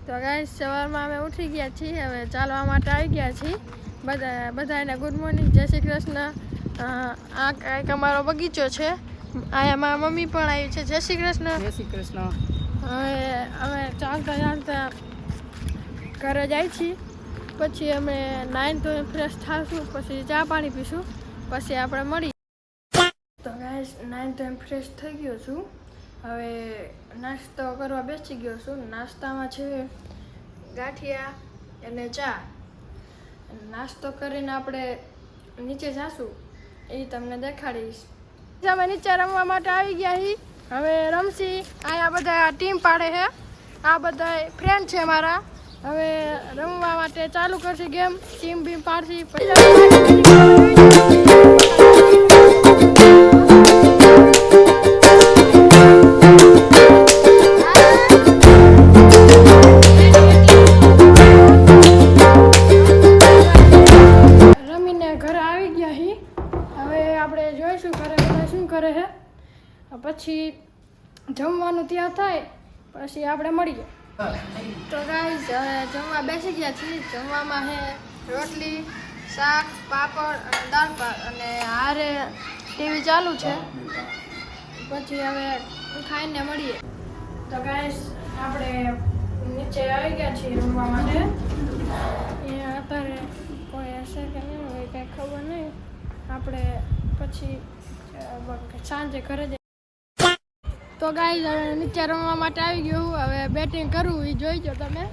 તો ગાઈસ સવારમાં અમે ઉઠી ગયા છીએ, હવે ચાલવા માટે આવી ગયા છીએ. બધાને ગુડ મોર્નિંગ, જય શ્રી કૃષ્ણ. આ એક અમારો બગીચો છે, અહીંયા મારા મમ્મી પણ આવી છે. જય શ્રી કૃષ્ણ. જય શ્રી કૃષ્ણ. હવે અમે ચાલતા ચાલતા ઘરે જાય છીએ, પછી અમે નાઈન તો ફ્રેશ થાશું, પછી ચા પાણી પીશું, પછી આપણે મળીએ. તો ગાઈસ નાઈન તો ફ્રેશ થઈ ગયો છું, હવે નાસ્તો કરવા બેસી ગયો છું. નાસ્તામાં છે ગાંઠિયા અને ચા. નાસ્તો કરીને આપણે નીચે જાશું, એ તમને દેખાડીશ. અમે નીચે રમવા માટે આવી ગયા છીએ, હવે રમશી. અહીંયા બધા ટીમ પાડે છે, આ બધા ફ્રેન્ડ છે મારા. હવે રમવા માટે ચાલુ કરશે ગેમ, ટીમ બીમ પાડશી. આપણે જોઈશું ઘરે બધા શું કરે છે, પછી જમવાનું ત્યાં થાય, પછી આપણે મળીએ. તો ગાઈસ જમવા બેસી ગયા છીએ. જમવામાં છે રોટલી, શાક, પાપડ અને દાળ ભાત, અને હારે ટીવી ચાલુ છે. પછી હવે ખાઈને મળીએ. તો ગાઈસ આપણે નીચે આવી ગયા છીએ રમવા માટે. અહીંયા અત્યારે કોઈ હશે કે નહીં હોય કંઈ ખબર નહીં. આપણે પછી સાંજે ઘરે જઈએ. તો ગાઈસ હવે નીચે રમવા માટે આવી ગયું. હવે બેટિંગ કરવું એ જોઈજો તમે.